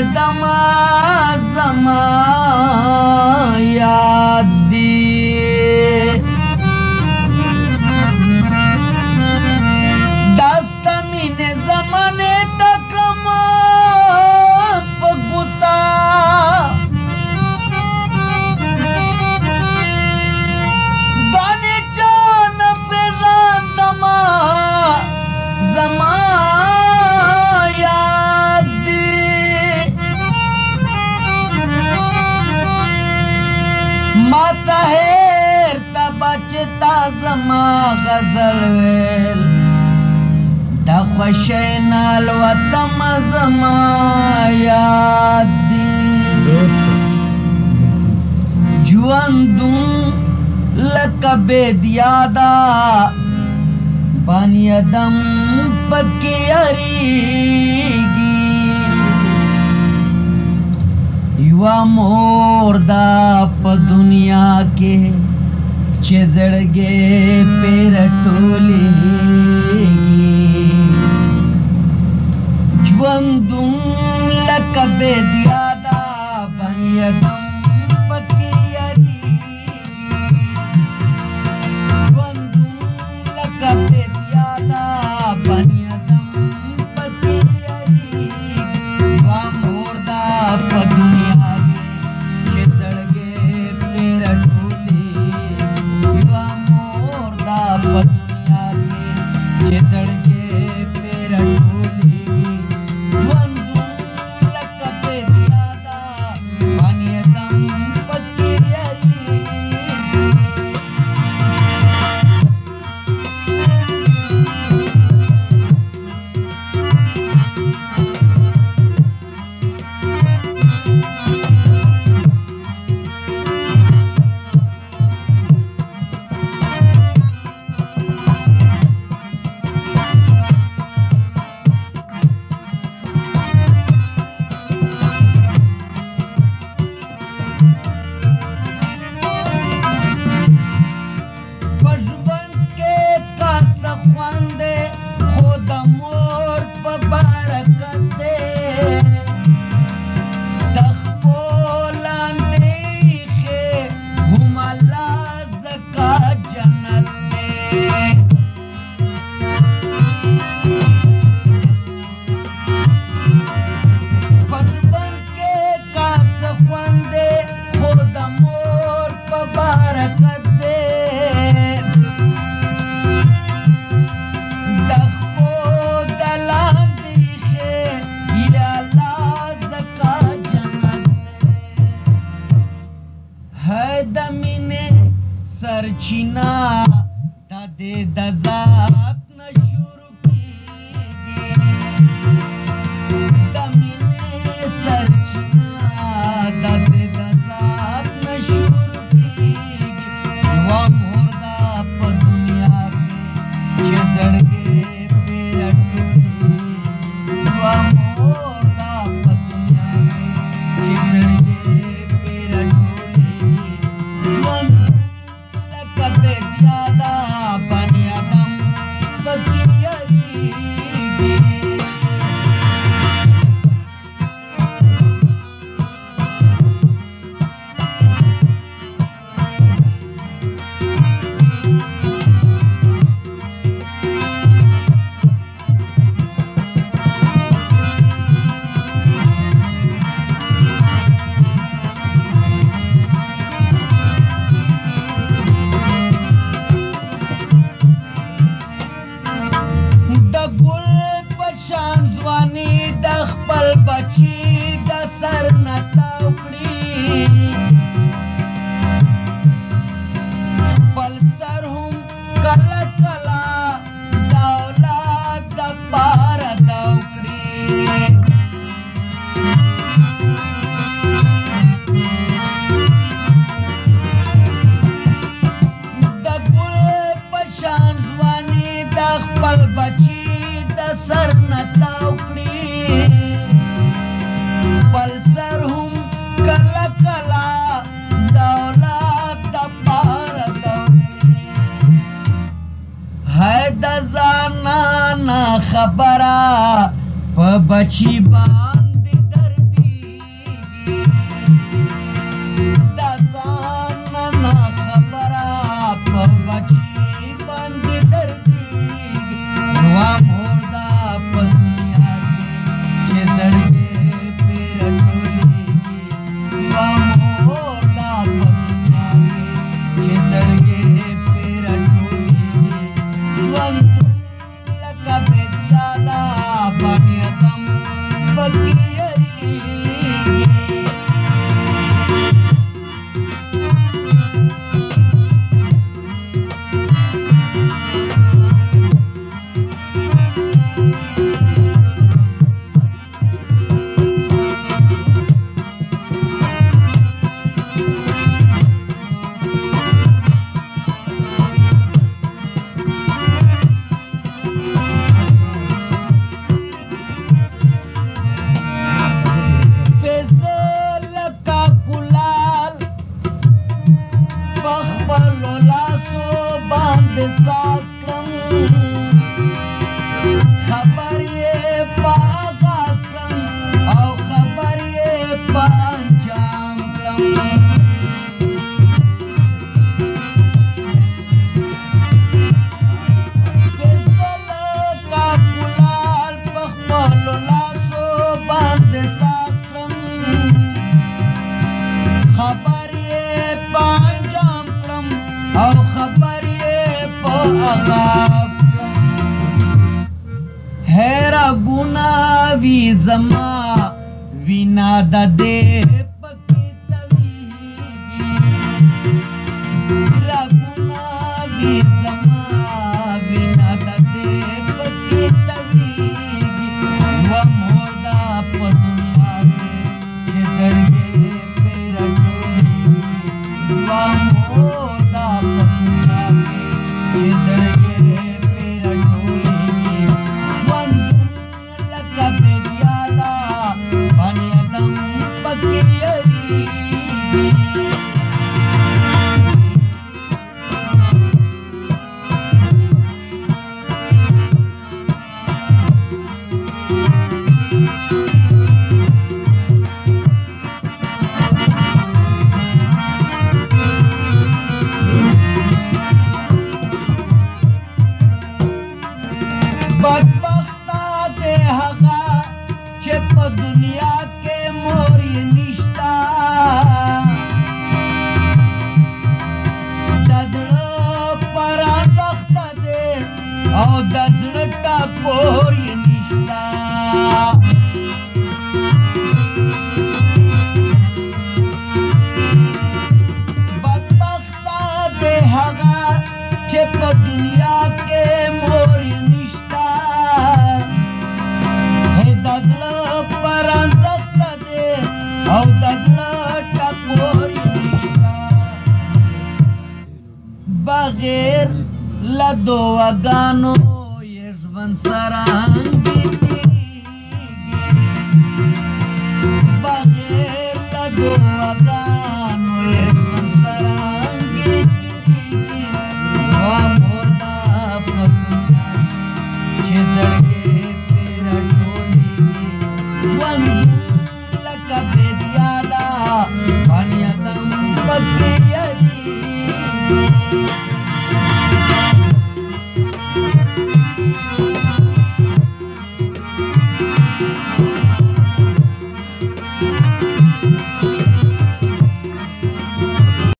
دما زما یاد دی داستا مین زمانے تکرم پگوتا گانے چان پیران دما زما یاد دی ماتا ہیر تا بچتا زما غزل ویل دا خوشینال و دم زما یاد دی جواندون لکا بید یادا بانی دم پکی اریگی یوا موردا پا دنیا کے چه زڑگے پیر ٹولیگی جواندون لکا بید یادا بانی دم پکی اریگی جواندون لکا بید یادا بانی دم پکی اریگی یوا موردا پا دنیا کے چه زڑگے پیر ٹولیگی یوا موردا پا دنیا کے چه زڑگے پیر ٹولیگی جواندون لکا بید یادا بانی دم پکی اریگی پژوند کے کاسا خواندے خود مور پا برکت دے تخپولان دیخے ہم اللہ زکا جنت دے پژوند کے کاسا خواندے خود مور پا برکت دے سرچینا دا دے دا ذات نہ شروع کیگی دا مینے سرچینا دا دے دا ذات نہ شروع کیگی یوا موردا پا دنیا کے چه زڑگے پیر ٹولیگی یوا موردا پا دنیا کے چه زڑگے پیر ٹولیگی جواندون لکا بید یادا بانی دم پکی اریگی خپل بچی د سر نه تاو کړي خپل سر هم کله کله د اولاد دپاره تاو کړي د ګل په شان ځواني د خپل بچی د سر نه تاو کړي خپل سر هم کله کله د اولاد دپاره تاو کړي ہے د ځانه نه خبره په بچی باندې دردي لاسو باندې ساز کړم خبر یې په آغاز کړم او خبر یې په انجام کړم خبر یې په انجام کړم او خبر یې په آغاز کړم هیرا ګناه وي زما وینا د دې پکې تویږي هیرا ګناه وي زما وینا د دې پکې تویږي و مور دا په دنیا کې چې زړګي मोदा पतुया के चिजड़गे पेरा ढोलेगी ज्वन लका बेदियादा बनियदम पकेयरी بدبختا دے هغه چې په دنیا کې مور یې نشتا د زړه پر ارزښت دی او د زړه ټکور یې نشتا بدبختا دے هغه چې په دنیا کې مور یې نشتا د زړه پر ارزښت دی او د زړه ټکور یې نشتا بغیر له دعاګانو یې ژوند سرانګې تېرېږي بغیر له دعاګانو یې ژوند سرانګې تېرېږي وا مور دا په دنیا چې زړګې پیره ټولېږي ژوند لکه بېدیاده بنیادم پکې یریږي